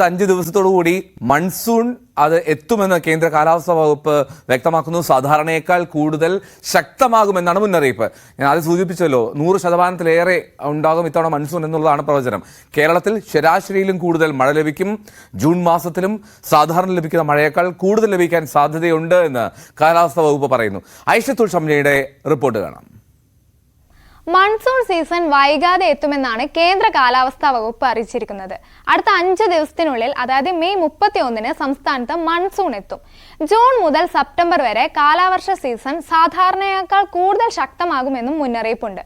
5 ദിവസത്തോടുകൂടി monsoon അത് എത്തുമെന്ന് കേന്ദ്ര കാലാവസ്ഥാ വകുപ്പ് വ്യക്തമാക്കുന്നു. സാധാരണയേക്കാൾ കൂടുതൽ ശക്തമാകുമെന്നാണ് മുന്നറിയിപ്പ്. ഞാൻ ആദ്യം സൂചിപ്പിച്ചല്ലോ, 100% ഉണ്ടാകും ഇത്തവണ മൺസൂൺ എന്നുള്ളതാണ് പ്രവചനം. കേരളത്തിൽ ശരാശരിയിലും കൂടുതൽ മഴ ലഭിക്കും. ജൂൺ മാസത്തിലും സാധാരണ ലഭിക്കുന്ന മഴയേക്കാൾ കൂടുതൽ ലഭിക്കാൻ സാധ്യതയുണ്ട് എന്ന് കാലാവസ്ഥാ വകുപ്പ് പറയുന്നു. ഐഷത്തുൽ ഷംനയുടെ റിപ്പോർട്ട് കാണാം. മൺസൂൺ സീസൺ വൈകാതെ എത്തുമെന്നാണ് കേന്ദ്ര കാലാവസ്ഥാ വകുപ്പ് അറിയിച്ചിരിക്കുന്നത്. അടുത്ത 5 ദിവസത്തിനുള്ളിൽ, അതായത് മെയ് 31-ന് സംസ്ഥാനത്ത് മൺസൂൺ എത്തും. ജൂൺ മുതൽ സെപ്റ്റംബർ വരെ കാലവർഷ സീസൺ സാധാരണയേക്കാൾ കൂടുതൽ ശക്തമാകുമെന്നും മുന്നറിയിപ്പുണ്ട്.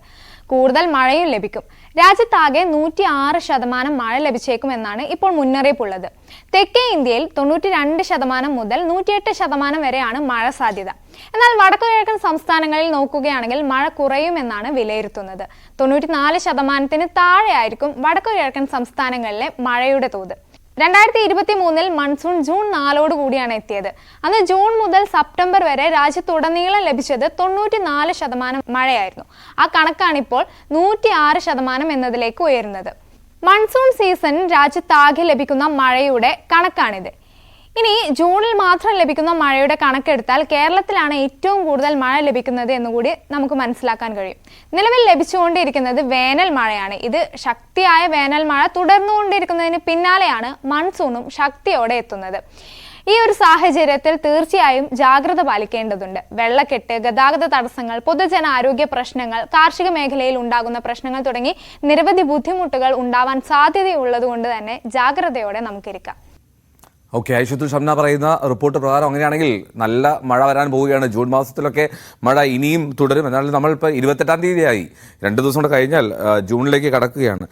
കൂടുതൽ മഴയും ലഭിക്കും. രാജ്യത്താകെ 106% മഴ ലഭിച്ചേക്കുമെന്നാണ് ഇപ്പോൾ മുന്നറിയിപ്പുള്ളത്. തെക്കേ ഇന്ത്യയിൽ 92% മുതൽ 108% വരെയാണ് മഴ സാധ്യത. എന്നാൽ വടക്കുകിഴക്കൻ സംസ്ഥാനങ്ങളിൽ നോക്കുകയാണെങ്കിൽ മഴ കുറയുമെന്നാണ് വിലയിരുത്തുന്നത്. 94% താഴെയായിരിക്കും വടക്കുകിഴക്കൻ സംസ്ഥാനങ്ങളിലെ മഴയുടെ തോത്. 2023-ൽ മൺസൂൺ ജൂൺ 4-ഓടുകൂടിയാണ് എത്തിയത്. അന്ന് ജൂൺ മുതൽ സെപ്റ്റംബർ വരെ രാജ്യത്തുടനീളം ലഭിച്ചത് 94% മഴയായിരുന്നു. ആ കണക്കാണിപ്പോൾ 106% എന്നതിലേക്ക് ഉയരുന്നത്. മൺസൂൺ സീസൺ രാജ്യത്താകെ ലഭിക്കുന്ന മഴയുടെ കണക്കാണിത്. ഇനി ജൂണിൽ മാത്രം ലഭിക്കുന്ന മഴയുടെ കണക്കെടുത്താൽ കേരളത്തിലാണ് ഏറ്റവും കൂടുതൽ മഴ ലഭിക്കുന്നത് എന്നുകൂടി നമുക്ക് മനസ്സിലാക്കാൻ കഴിയും. നിലവിൽ ലഭിച്ചുകൊണ്ടിരിക്കുന്നത് വേനൽ മഴയാണ്. ഇത് ശക്തിയായ വേനൽ മഴ തുടർന്നുകൊണ്ടിരിക്കുന്നതിന് പിന്നാലെയാണ് മൺസൂണും ശക്തിയോടെ എത്തുന്നത്. ഈ ഒരു സാഹചര്യത്തിൽ തീർച്ചയായും ജാഗ്രത പാലിക്കേണ്ടതുണ്ട്. വെള്ളക്കെട്ട്, ഗതാഗത തടസ്സങ്ങൾ, പൊതുജനാരോഗ്യ പ്രശ്നങ്ങൾ, കാർഷിക മേഖലയിൽ ഉണ്ടാകുന്ന പ്രശ്നങ്ങൾ തുടങ്ങി നിരവധി ബുദ്ധിമുട്ടുകൾ ഉണ്ടാവാൻ സാധ്യതയുള്ളതുകൊണ്ട് തന്നെ ജാഗ്രതയോടെ നമുക്കിരിക്കാം. ഓക്കെ, ഐഷത്തുൽ ഷംന പറയുന്ന റിപ്പോർട്ട് പ്രകാരം അങ്ങനെയാണെങ്കിൽ നല്ല മഴ വരാൻ പോവുകയാണ്. ജൂൺ മാസത്തിലൊക്കെ മഴ ഇനിയും തുടരും. എന്നാൽ നമ്മളിപ്പോൾ 28-ാം തീയതിയായി. 2 ദിവസം കൂടെ കഴിഞ്ഞാൽ ജൂണിലേക്ക് കടക്കുകയാണ്.